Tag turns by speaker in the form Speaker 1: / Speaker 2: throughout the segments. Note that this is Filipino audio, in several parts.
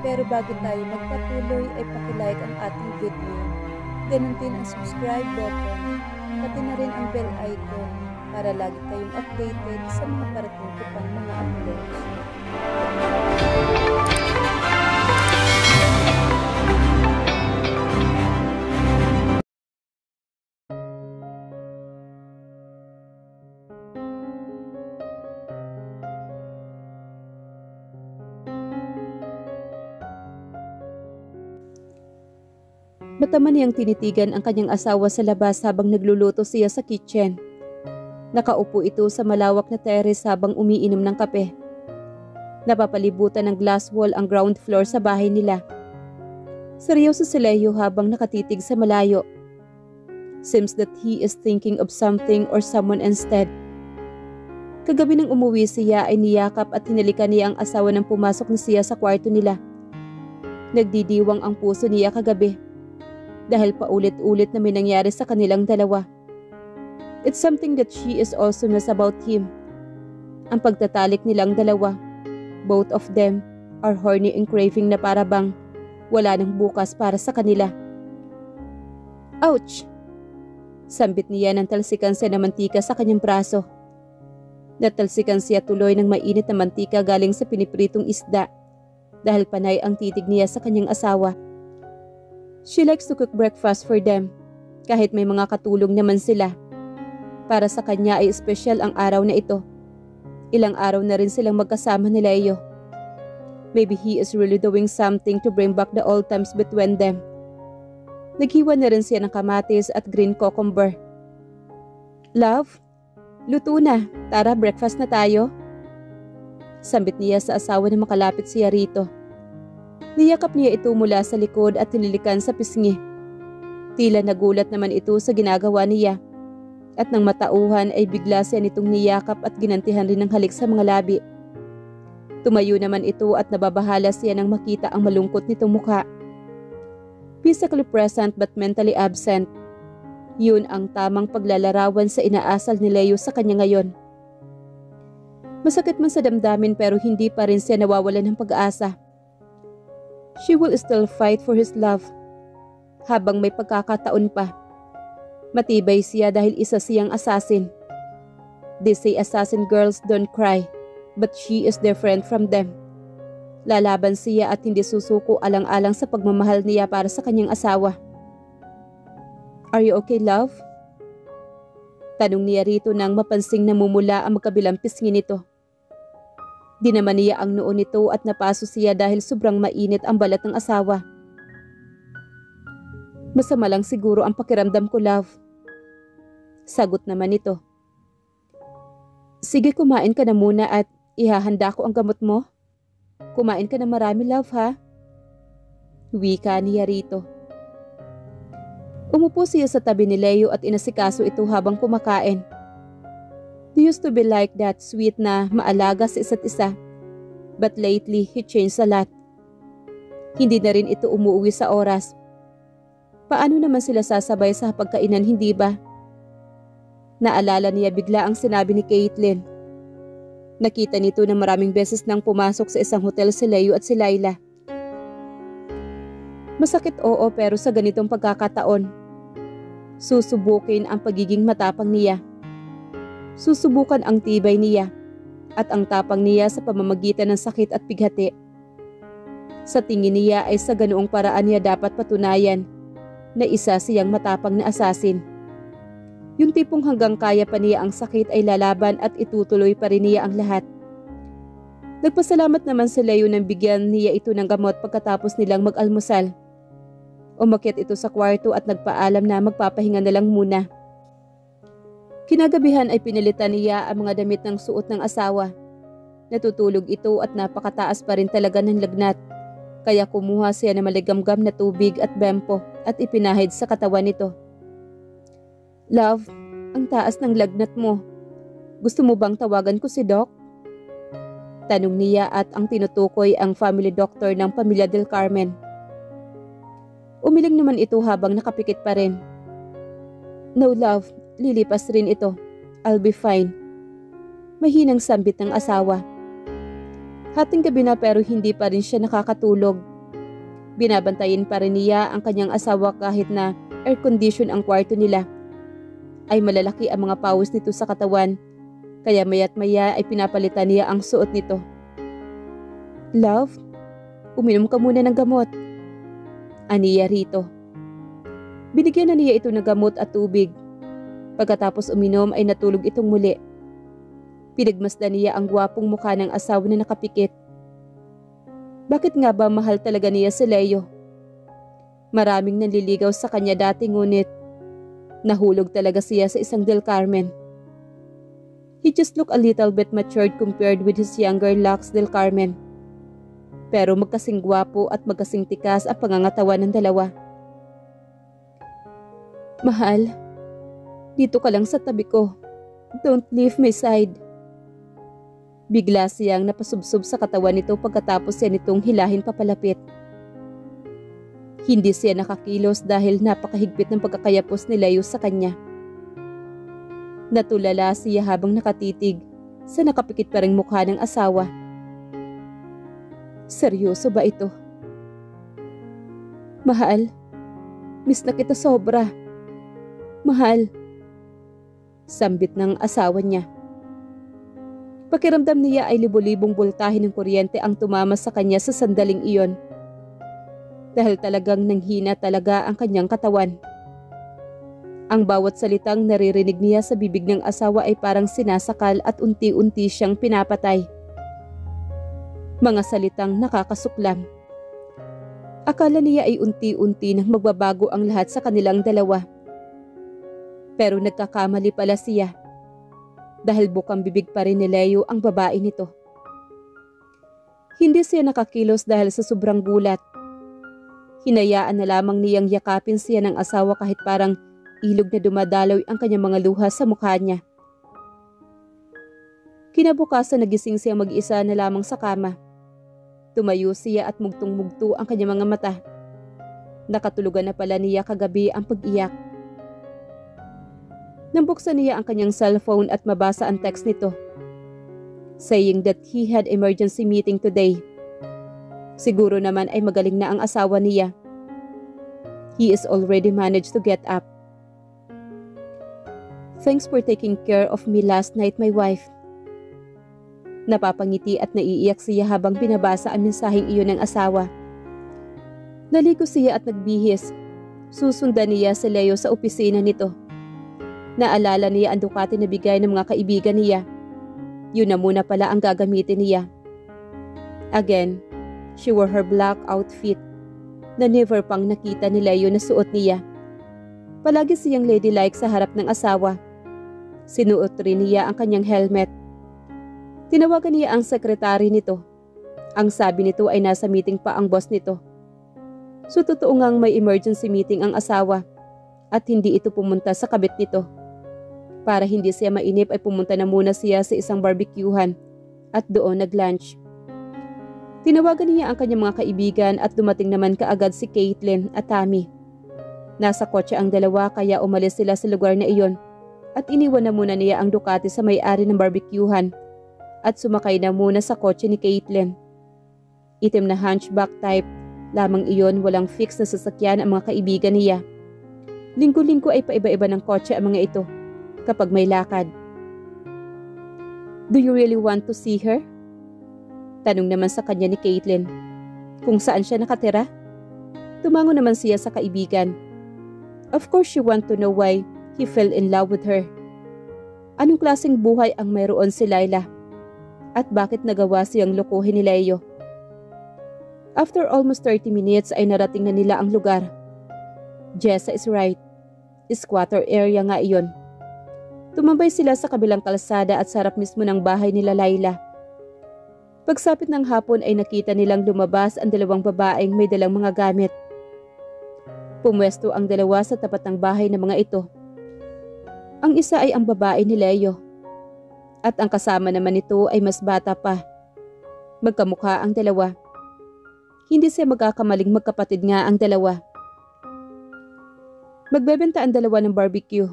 Speaker 1: Pero bago tayo magpatuloy ay pakilike ang ating video. Ganun din ang subscribe button, pati na rin ang bell icon para lagi tayong updated sa mga parating ko pang mga uploads. Mataman niyang tinitigan ang kanyang asawa sa labas habang nagluluto siya sa kitchen. Nakaupo ito sa malawak na terrace habang umiinom ng kape. Napapalibutan ng glass wall ang ground floor sa bahay nila. Seryoso si Leo habang nakatitig sa malayo. Seems that he is thinking of something or someone instead. Kagabi nang umuwi siya ay niyakap at hinalikan niya ang asawa nang pumasok na siya sa kwarto nila. Nagdidiwang ang puso niya kagabi dahil paulit-ulit na may nangyari sa kanilang dalawa. It's something that she is also miss about him. Ang pagtatalik nilang dalawa, both of them are horny and craving na para bang wala nang bukas para sa kanila. Ouch! Sambit niya ng talsikan siya ng mantika sa kanyang braso. Natalsikan siya tuloy ng mainit na mantika galing sa pinipritong isda dahil panay ang titig niya sa kanyang asawa. She likes to cook breakfast for them kahit may mga katulong naman sila. Para sa kanya ay espesyal ang araw na ito. Ilang araw na rin silang magkasama ni Leo. Maybe he is really doing something to bring back the old times between them. Naghiwa na rin siya ng kamatis at green cucumber. Love, luto na. Tara, breakfast na tayo. Sambit niya sa asawa na makalapit siya rito. Niyakap niya ito mula sa likod at tinilikan sa pisngi. Tila nagulat naman ito sa ginagawa niya. At nang matauhan ay bigla siya nitong niyakap at ginantihan rin ng halik sa mga labi. Tumayo naman ito at nababahala siya nang makita ang malungkot nitong mukha. Physically present but mentally absent. Yun ang tamang paglalarawan sa inaasal ni Leo sa kanya ngayon. Masakit man sa damdamin pero hindi pa rin siya nawawalan ng pag-asa. She will still fight for his love. Habang may pagkakataon pa. Matibay siya dahil isa siyang assassin. They say assassin girls don't cry, but she is different from them. Lalaban siya at hindi susuko alang-alang sa pagmamahal niya para sa kanyang asawa. Are you okay, love? Tanong niya rito nang mapansing namumula ang magkabilang pisngi nito. Di naman niya ang noo nito at napaso siya dahil sobrang mainit ang balat ng asawa. Masama lang siguro ang pakiramdam ko, love. Sagot naman ito. Sige, kumain ka na muna at ihahanda ko ang gamot mo. Kumain ka na marami, love, ha? Wika niya rito. Umupo siya sa tabi ni Leo at inasikaso ito habang kumakain. They used to be like that, sweet na maalaga sa isa't isa. But lately, he changed a lot. Hindi na rin ito umuwi sa oras. Paano naman sila sasabay sa pagkainan, hindi ba? Naalala niya bigla ang sinabi ni Caitlin. Nakita nito na maraming beses nang pumasok sa isang hotel si Leo at si Laila. Masakit, oo, pero sa ganitong pagkakataon, susubukin ang pagiging matapang niya. Susubukan ang tibay niya at ang tapang niya sa pamamagitan ng sakit at bighati. Sa tingin niya ay sa ganoong paraan niya dapat patunayan na isa siyang matapang na assassin. Yung tipong hanggang kaya pa niya ang sakit ay lalaban at itutuloy pa rin niya ang lahat. Nagpasalamat naman si Leo nang bigyan niya ito ng gamot pagkatapos nilang mag-almusal. Umakyat ito sa kwarto at nagpaalam na magpapahinga na lang muna. Kinagabihan ay pinilitan niya ang mga damit ng suot ng asawa. Natutulog ito at napakataas pa rin talaga ng lagnat. Kaya kumuha siya ng maligamgam na tubig at bempo at ipinahid sa katawan nito. Love, ang taas ng lagnat mo. Gusto mo bang tawagan ko si Doc? Tanong niya at ang tinutukoy ang family doctor ng pamilya Del Carmen. Umiling naman ito habang nakapikit pa rin. No, love. Lilipas rin ito. I'll be fine. Mahinang sambit ng asawa. Hating gabi na pero hindi pa rin siya nakakatulog. binabantayin pa rin niya ang kanyang asawa kahit na air condition ang kwarto nila. Ay malalaki ang mga pawis nito sa katawan, kaya maya't maya ay pinapalitan niya ang suot nito. "Love, uminom ka muna ng gamot," aniya rito. Binigyan na niya ito ng gamot at tubig. Pagkatapos uminom ay natulog itong muli. Pinagmasdan niya ang gwapong mukha ng asawa na nakapikit. Bakit nga ba mahal talaga niya si Leo? Maraming nanliligaw sa kanya dati ngunit nahulog talaga siya sa isang Del Carmen. He just looked a little bit matured compared with his younger Lux Del Carmen. Pero magkasing gwapo at magkasing tikas ang pangangatawan ng dalawa. "Mahal, dito ka lang sa tabi ko. Don't leave my side." Bigla siyang napasubsob sa katawan nito pagkatapos siya nitong hilahin papalapit. Hindi siya nakakilos dahil napakahigpit ng pagkakayapos ni Leo sa kanya. Natulala siya habang nakatitig sa nakapikit pa ring mukha ng asawa. Seryoso ba ito? "Mahal, miss na kita sobra. Mahal," sambit ng asawa niya. Pakiramdam niya ay libo-libong boltahe ng kuryente ang tumama sa kanya sa sandaling iyon. Dahil talagang nanghina talaga ang kanyang katawan. Ang bawat salitang naririnig niya sa bibig ng asawa ay parang sinasakal at unti-unti siyang pinapatay. Mga salitang nakakasuklam. Akala niya ay unti-unti nang magbabago ang lahat sa kanilang dalawa. Pero nagkakamali pala siya. Dahil bukang bibig pa rin ni Leo ang babae nito. Hindi siya nakakilos dahil sa sobrang gulat. Hinayaan na lamang niyang yakapin siya ng asawa kahit parang ilog na dumadaloy ang kanyang mga luha sa mukha niya. Kinabukasan nagising siya mag-isa na lamang sa kama. Tumayo siya at mugtong-mugto ang kanyang mga mata. Nakatulugan na pala niya kagabi ang pag-iyak. Nang buksan niya ang kanyang cellphone at mabasa ang text nito, saying that he had emergency meeting today. Siguro naman ay magaling na ang asawa niya. He is already managed to get up. "Thanks for taking care of me last night, my wife." Napapangiti at naiiyak siya habang binabasa ang mensaheng iyon ng asawa. Naligo siya at nagbihis. Susundan niya si Leo sa opisina nito. Naalala niya ang Ducati na bigay ng mga kaibigan niya. Yun na muna pala ang gagamitin niya. Again, she wore her black outfit na never pang nakita ni Leo na suot niya. Palagi siyang ladylike sa harap ng asawa. Sinuot rin niya ang kanyang helmet. Tinawagan niya ang sekretary nito. Ang sabi nito ay nasa meeting pa ang boss nito. So totoo ngang may emergency meeting ang asawa at hindi ito pumunta sa kabit nito. Para hindi siya mainip ay pumunta na muna siya sa isang barbecuehan at doon nag-lunch. Tinawagan niya ang kanyang mga kaibigan at dumating naman kaagad si Caitlin at Tammy. Nasa kotse ang dalawa kaya umalis sila sa lugar na iyon at iniwan na muna niya ang Ducati sa may-ari ng barbecuehan at sumakay na muna sa kotse ni Caitlin. Itim na hunchback type, lamang iyon, walang fix na sasakyan ang mga kaibigan niya. Linggo-linggo ay paiba-iba ng kotse ang mga ito kapag may lakad. "Do you really want to see her?" Tanong naman sa kanya ni Caitlin. Kung saan siya nakatira? Tumango naman siya sa kaibigan. Of course she want to know why he fell in love with her. Anong klaseng buhay ang mayroon si Laila? At bakit nagawa siyang lokohin ni Leo? After almost 30 minutes ay narating na nila ang lugar. Jessa is right. Squatter area nga iyon. Tumambay sila sa kabilang kalsada at sarap mismo ng bahay nila Laila. Pagsapit ng hapon ay nakita nilang lumabas ang dalawang babaeng may dalang mga gamit. Pumwesto ang dalawa sa tapat ng bahay ng mga ito. Ang isa ay ang babae ni Leo. At ang kasama naman nito ay mas bata pa. Magkamukha ang dalawa. Hindi siya magkakamaling magkapatid nga ang dalawa. Magbebenta ang dalawa ng barbecue.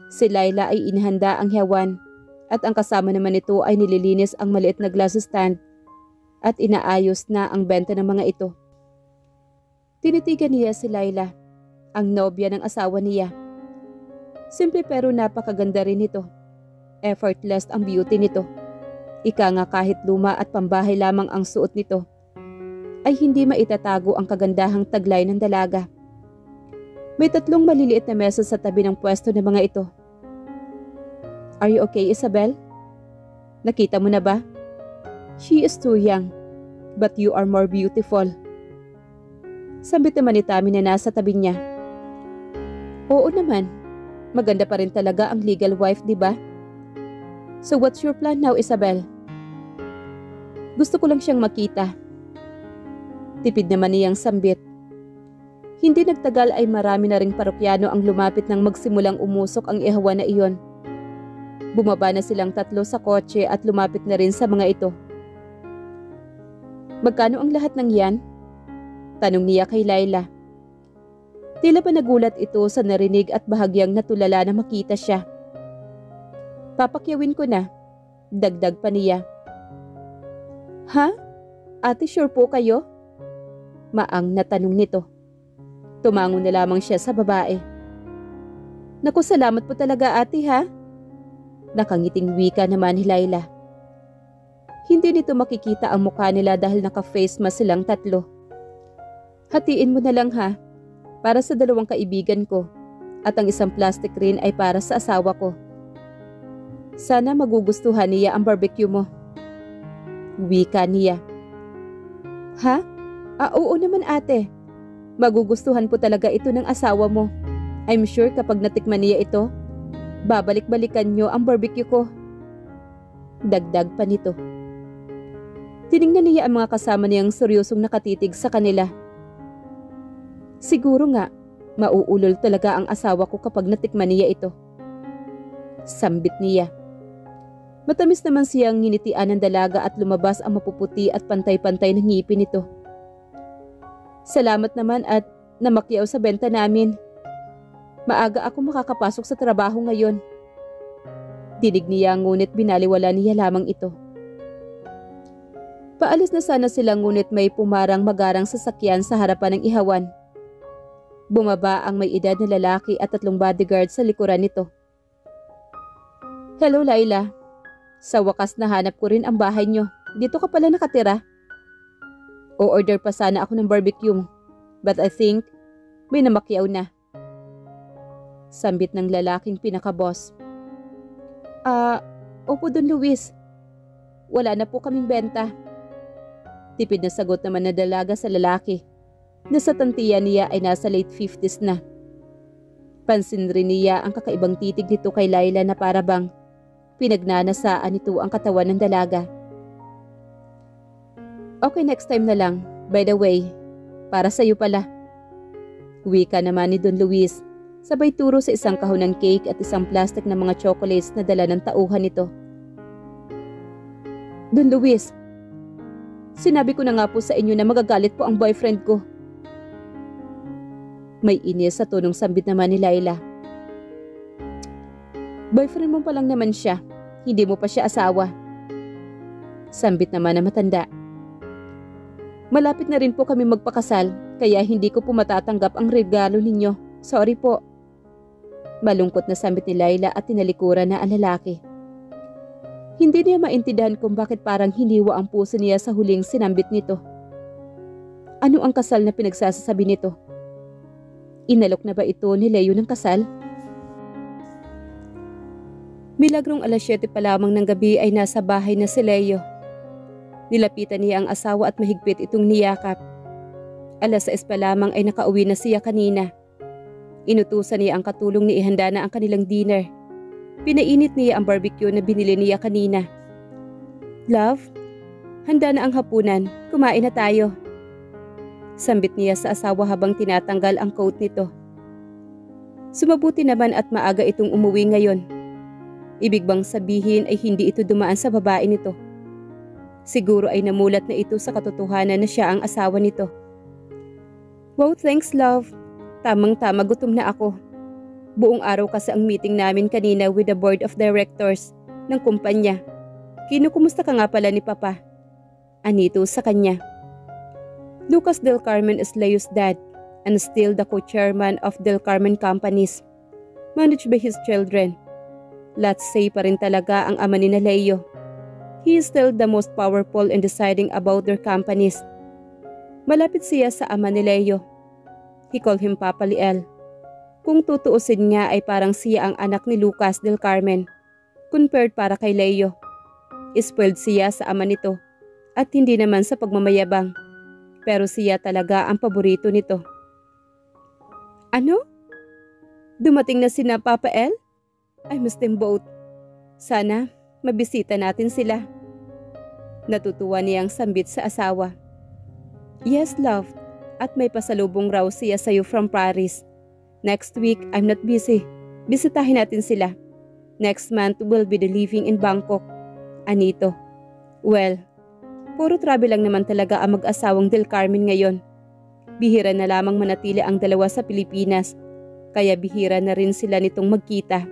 Speaker 1: Si Laila ay inihanda ang hewan at ang kasama naman nito ay nililinis ang maliit na glass stand at inaayos na ang benta ng mga ito. Tinitigan niya si Laila, ang nobya ng asawa niya. Simple pero napakaganda rin nito. Effortless ang beauty nito. Ika nga kahit luma at pambahay lamang ang suot nito, ay hindi maitatago ang kagandahang taglay ng dalaga. May 3 maliliit na mesa sa tabi ng pwesto ng mga ito. Are you okay, Isabel? Nakita mo na ba? She is too young, but you are more beautiful. Sambit naman ni Tami na nasa tabi niya. Oo naman, maganda pa rin talaga ang legal wife, di ba? So what's your plan now, Isabel? Gusto ko lang siyang makita. Tipid naman niyang sambit. Hindi nagtagal ay marami na ring parokyano ang lumapit nang magsimulang umusok ang ihawan na iyon. Bumaba na silang 3 sa kotse at lumapit na rin sa mga ito. Magkano ang lahat ng yan? Tanong niya kay Laila. Tila ba nagulat ito sa narinig at bahagyang natulala na makita siya. Papakyawin ko na, dagdag pa niya. Ha? Ate, sure po kayo? Maang na tanong nito. Tumango na lamang siya sa babae. Naku, salamat po talaga ate ha? Nakangiting wika naman ni Laila. Hindi nito makikita ang mukha nila dahil naka-face mask silang 3. Hatiin mo na lang ha, para sa 2 kaibigan ko, at ang isang plastic rin ay para sa asawa ko. Sana magugustuhan niya ang barbecue mo. Wika niya. Ha? Oo naman ate. Magugustuhan po talaga ito ng asawa mo. I'm sure kapag natikman niya ito, babalik-balikan niyo ang barbecue ko. Dagdag pa nito. Tiningnan niya ang mga kasama niyang seryosong nakatitig sa kanila. Siguro nga, mauulol talaga ang asawa ko kapag natikman niya ito. Sambit niya. Matamis naman siyang nginitian ng dalaga at lumabas ang mapuputi at pantay-pantay na ngipin nito. Salamat naman at namakyaw sa benta namin. Maaga ako makakapasok sa trabaho ngayon. Dinig niya ngunit binaliwala niya lamang ito. Paalis na sana sila ngunit may pumarang magarang sasakyan sa harapan ng ihawan. Bumaba ang may edad na lalaki at 3 bodyguard sa likuran nito. Hello Laila. Sa wakas nahanap ko rin ang bahay niyo. Dito ka pala nakatira. O-order pa sana ako ng barbecue, but I think may namakyaw na. Sambit ng lalaking pinaka-boss. Opo Don Luis. Wala na po kaming benta. Tipid na sagot naman na dalaga sa lalaki. Nasa tantiya niya ay nasa late 50s na. Pansin rin niya ang kakaibang titig nito kay Laila na parabang pinagnanasaan nito ang katawan ng dalaga. Okay, next time na lang. By the way, para sa iyo pala. Wika naman ni Don Luis, sabay turo sa isang kahon ng cake at isang plastic na mga chocolates na dala ng tauhan nito. Don Luis, sinabi ko na nga po sa inyo na magagalit po ang boyfriend ko. May inis sa tonong sambit naman ni Laila. Boyfriend mo pa lang naman siya, hindi mo pa siya asawa. Sambit naman na matanda. Malapit na rin po kami magpakasal, kaya hindi ko po matatanggap ang regalo ninyo. Sorry po. Malungkot na sambit ni Laila at tinalikuran na ang lalaki. Hindi niya maintindihan kung bakit parang hiniwa ang puso niya sa huling sinambit nito. Ano ang kasal na pinagsasasabi nito? Inalok na ba ito ni Leo ng kasal? Milagrong 7:00 pa lamang ng gabi ay nasa bahay na si Leo. Nilapitan niya ang asawa at mahigpit itong niyakap. 6:00 pa lamang ay nakauwi na siya kanina. Inutusan niya ang katulong ni ihanda na ang kanilang dinner. Pinainit niya ang barbecue na binili niya kanina. Love, handa na ang hapunan. Kumain na tayo. Sambit niya sa asawa habang tinatanggal ang coat nito. Sumabuti naman at maaga itong umuwi ngayon. Ibig bang sabihin ay hindi ito dumaan sa babae nito? Siguro ay namulat na ito sa katotohanan na siya ang asawa nito. Wow, thanks love. Tamang-tama, gutom na ako. Buong araw kasi ang meeting namin kanina with the board of directors ng kumpanya. Kinukumusta ka nga pala ni Papa? Anito sa kanya. Lucas del Carmen is Leo's dad. and still the co-chairman of Del Carmen Companies, managed by his children. Let's say pa rin talaga ang ama ni na Leo. He is still the most powerful in deciding about their companies. Malapit siya sa ama ni Leo. He called him Papa Liel. Kung tutuusin nga ay parang siya ang anak ni Lucas Del Carmen, compared para kay Leo. Spoiled siya sa ama nito at hindi naman sa pagmamayabang. Pero siya talaga ang paborito nito. Ano? Dumating na sina Papa El? I miss them both. Sana mabisita natin sila. Natutuwa niyang sambit sa asawa. Yes, love. At may pasalubong raw siya sa'yo from Paris. Next week, I'm not busy. Bisitahin natin sila. Next month, we'll be living in Bangkok. Anito. Well, puro travel lang naman talaga ang mag-asawang Del Carmen ngayon. Bihira na lamang manatili ang dalawa sa Pilipinas. Kaya bihira na rin sila nitong magkita.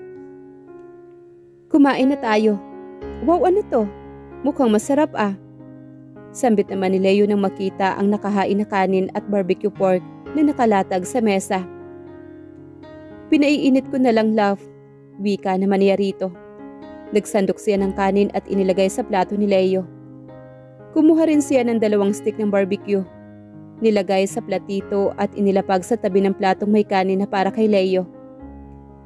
Speaker 1: Kumain na tayo. Wow, ano to? Mukhang masarap ah. Sambit naman ni Leo nang makita ang nakahain na kanin at barbecue pork na nakalatag sa mesa. Pinaiinit ko na lang, love. Wika naman niya rito. Nagsandok siya ng kanin at inilagay sa plato ni Leo. Kumuha rin siya ng 2 stick ng barbecue. Nilagay sa platito at inilapag sa tabi ng platong may kanin na para kay Leo.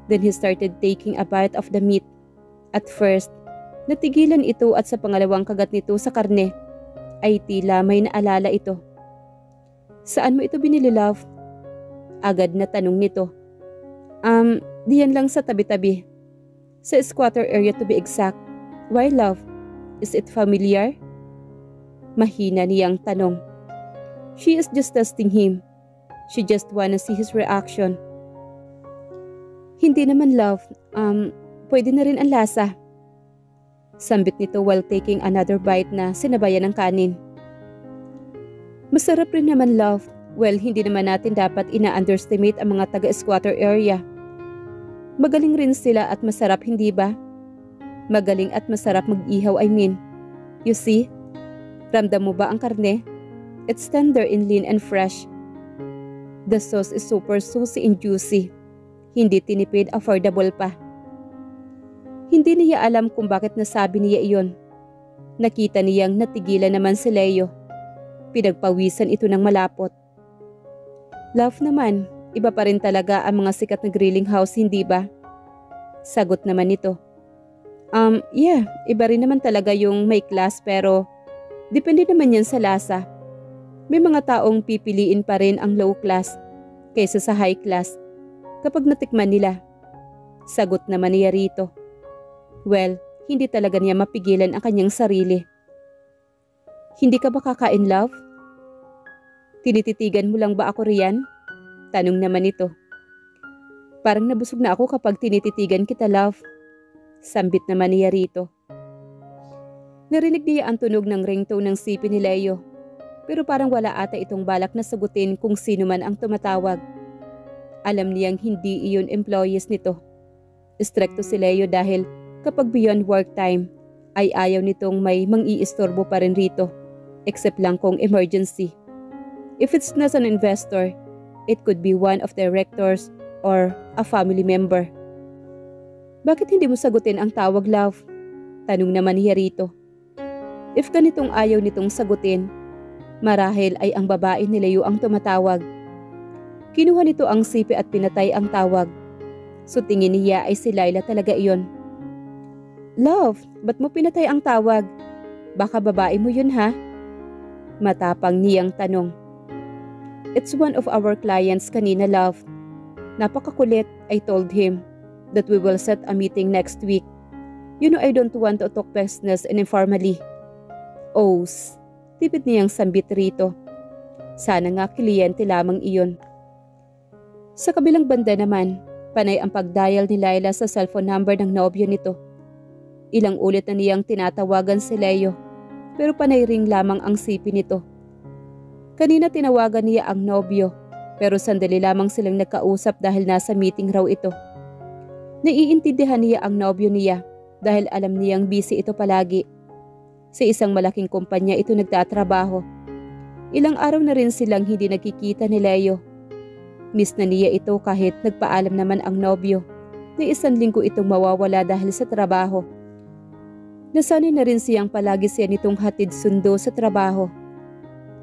Speaker 1: Then he started taking a bite of the meat. At first, natigilan ito at sa pangalawang kagat nito sa karne, ay tila may naalala ito. Saan mo ito binili, love? Agad na tanong nito. Diyan lang sa tabi-tabi. Sa squatter area to be exact. Why, love? Is it familiar? Mahina niyang tanong. She is just testing him. She just wanna see his reaction. Hindi naman, love. Pwede na rin ang lasa. Sambit nito while taking another bite na sinabayan ng kanin. Masarap rin naman, love. Well, hindi naman natin dapat ina-underestimate ang mga taga-squatter area. Magaling rin sila at masarap, hindi ba? Magaling at masarap mag-ihaw, I mean. You see? Ramdam mo ba ang karne? It's tender and lean and fresh. The sauce is super saucy and juicy. Hindi tinipid, affordable pa. Hindi niya alam kung bakit nasabi niya iyon. Nakita niyang natigilan naman si Leo. Pinagpawisan ito ng malapot. Love naman, iba pa rin talaga ang mga sikat na grilling house, hindi ba? Sagot naman nito. Yeah, iba rin naman talaga yung may class pero depende naman yan sa lasa. May mga taong pipiliin pa rin ang low class kaysa sa high class kapag natikman nila. Sagot naman niya rito. Well, hindi talaga niya mapigilan ang kanyang sarili. Hindi ka ba kakain, love? Tinititigan mo lang ba ako riyan? Tanong naman ito. Parang nabusog na ako kapag tinititigan kita, love. Sambit naman niya rito. Narinig niya ang tunog ng ringtone ng sipi ni Leo. Pero parang wala ata itong balak na sagutin kung sino man ang tumatawag. Alam niyang hindi iyon employees nito. Stricto si Leo dahil kapag beyond work time ay ayaw nitong may mang-iistorbo pa rin rito. Except lang kung emergency. If it's not an investor, it could be one of the directors or a family member. Bakit hindi mo sagutin ang tawag, love? Tanong naman niya rito. If ganitong ayaw nitong sagutin, marahil ay ang babae ni Leo ang tumatawag. Kinuha nito ang sipi at pinatay ang tawag. So tingin niya ay si Laila talaga iyon. Love, ba't mo pinatay ang tawag? Baka babae mo yun, ha? Matapang niyang tanong. It's one of our clients kanina, love. Napakakulit, I told him that we will set a meeting next week. You know I don't want to talk business and informally. Oos, tipid niyang sambit rito. Sana nga kliyente lamang iyon. Sa kabilang banda naman, panay ang pagdial ni Laila sa cellphone number ng nobyo nito. Ilang ulit na niyang tinatawagan si Leo, pero panay ring lamang ang sipi nito. Kanina tinawagan niya ang nobyo, pero sandali lamang silang nagkausap dahil nasa meeting raw ito. Naiintindihan niya ang nobyo niya dahil alam niyang busy ito palagi. Sa isang malaking kumpanya ito nagtatrabaho. Ilang araw na rin silang hindi nagkikita ni Leo. Miss na niya ito kahit nagpaalam naman ang nobyo na 1 linggo itong mawawala dahil sa trabaho. Nasanay na rin siyang palagi siya nitong hatid sundo sa trabaho.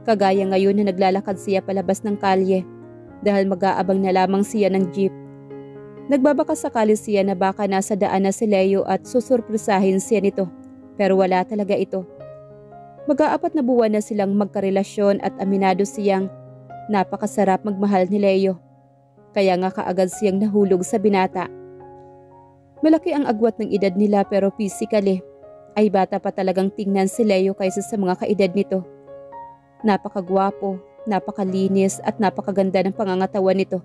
Speaker 1: Kagaya ngayon na naglalakad siya palabas ng kalye dahil mag-aabang na lamang siya ng jeep. Nagbabaka sakali siya na baka nasa daan na si Leo at susurpresahin siya nito, pero wala talaga ito. Mag-4 na buwan na silang magkarelasyon at aminado siyang napakasarap magmahal ni Leo. Kaya nga kaagad siyang nahulog sa binata. Malaki ang agwat ng edad nila pero physically ay bata pa talagang tingnan si Leo kaysa sa mga kaedad nito. Napakagwapo, napakalinis at napakaganda ng pangangatawan nito.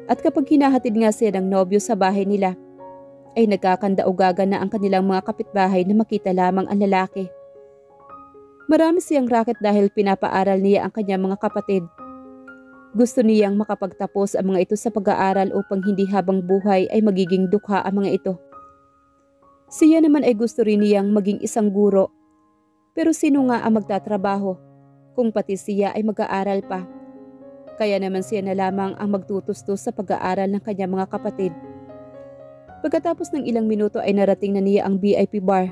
Speaker 1: At kapag hinahatid nga siya ng nobyo sa bahay nila, ay nagkakandaugaga na ang kanilang mga kapitbahay na makita lamang ang lalaki. Marami siyang racket dahil pinapaaral niya ang kanyang mga kapatid. Gusto niyang makapagtapos ang mga ito sa pag-aaral upang hindi habang buhay ay magiging dukha ang mga ito. Siya naman ay gusto rin niyang maging isang guro. Pero sino nga ang magtatrabaho kung pati siya ay mag-aaral pa? Kaya naman siya na lamang ang magtutustos sa pag-aaral ng kanyang mga kapatid. Pagkatapos ng ilang minuto ay narating na niya ang VIP bar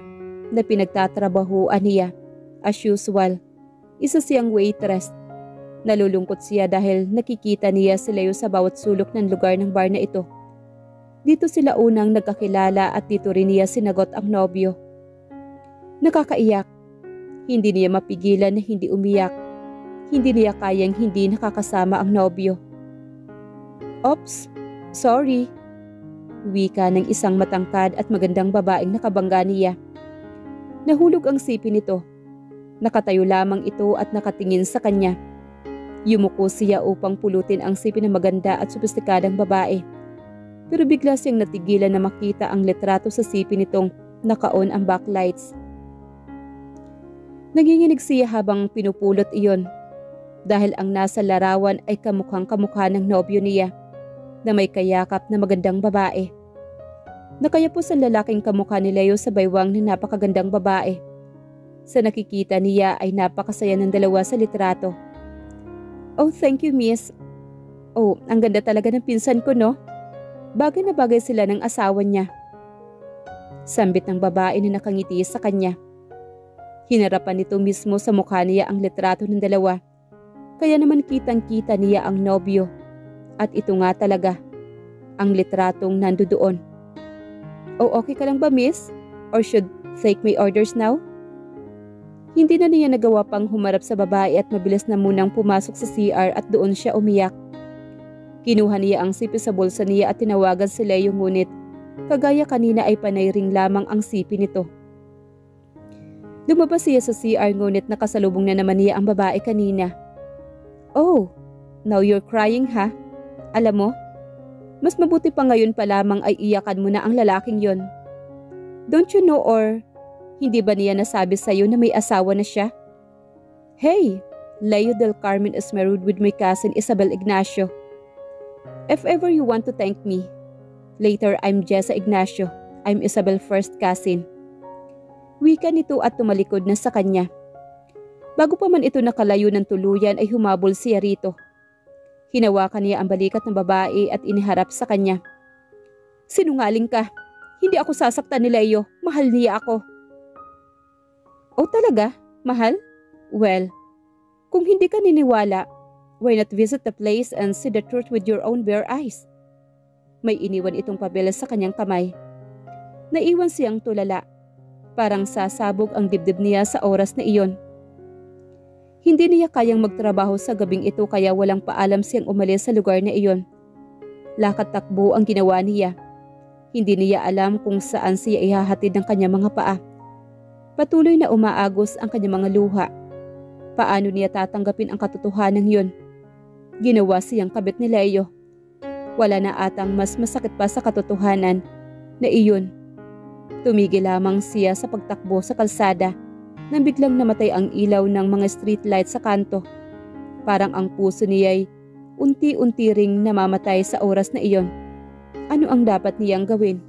Speaker 1: na pinagtatrabahuan niya. As usual, isa siyang waitress. Nalulungkot siya dahil nakikita niya si Leo sa bawat sulok ng lugar ng bar na ito. Dito sila unang nagkakilala at dito rin niya sinagot ang nobyo. Nakakaiyak. Hindi niya mapigilan na hindi umiyak. Hindi niya kayang hindi nakakasama ang nobyo. Oops, sorry. Wika ng isang matangkad at magandang babaeng nakabangga niya. Nahulog ang sipi nito. Nakatayo lamang ito at nakatingin sa kanya. Yumuko siya upang pulutin ang sipi ng maganda at sopistikadang babae. Pero bigla siyang natigilan na makita ang litrato sa sipi nitong naka-on ang backlights. Nanginginig siya habang pinupulot iyon dahil ang nasa larawan ay kamukhang-kamukha ng nobyo niya na may kayakap na magandang babae. Nakayapos ang lalaking kamukha ni Leo sa baywang na napakagandang babae. Sa nakikita niya ay napakasaya ng dalawa sa litrato. Oh, thank you, miss. Oh, ang ganda talaga ng pinsan ko, no? Bagay na bagay sila ng asawa niya. Sambit ng babae na nakangiti sa kanya. Hinarapan nito mismo sa mukha niya ang litrato ng dalawa. Kaya naman kitang-kita niya ang nobyo. At ito nga talaga, ang litratong nandoon. Oh, okay ka lang ba, miss? Or should take my orders now? Hindi na niya nagawa pang humarap sa babae at mabilis na munang pumasok sa CR at doon siya umiyak. Kinuha niya ang sipi sa bulsa niya at tinawagan si Leo ngunit kagaya kanina ay panay ring lamang ang sipi nito. Lumabas siya sa CR ngunit nakasalubong na naman niya ang babae kanina. Oh, now you're crying ha? Alam mo, mas mabuti pa ngayon pa lamang ay iyakan mo na ang lalaking yon. Don't you know or hindi ba niya nasabi sa'yo na may asawa na siya? Hey, Leo del Carmen is married with my cousin Isabel Ignacio. If ever you want to thank me, later I'm Jessa Ignacio. I'm Isabel first cousin. Wika nito at tumalikod na sa kanya. Bago pa man ito nakalayo ng tuluyan ay humabol siya rito. Hinawakan niya ang balikat ng babae at iniharap sa kanya. Sinungaling ka. Hindi ako sasaktan ni Leo. Mahal niya ako. Oh talaga? Mahal? Well, kung hindi ka niniwala, why not visit the place and see the truth with your own bare eyes? May iniwan itong papel sa kanyang kamay. Naiwan siyang tulala. Parang sasabog ang dibdib niya sa oras na iyon. Hindi niya kayang magtrabaho sa gabing ito kaya walang paalam siyang umalis sa lugar na iyon. Lakad takbo ang ginawa niya. Hindi niya alam kung saan siya ihahatid ng kanyang mga paa. Patuloy na umaagos ang kanyang mga luha. Paano niya tatanggapin ang katotohanan yun? Ginawa siyang kabit ni Leo. Wala na atang mas masakit pa sa katotohanan na iyon. Tumigil lamang siya sa pagtakbo sa kalsada nang biglang namatay ang ilaw ng mga street light sa kanto. Parang ang puso niya ay unti-unti ring namamatay sa oras na iyon. Ano ang dapat niyang gawin?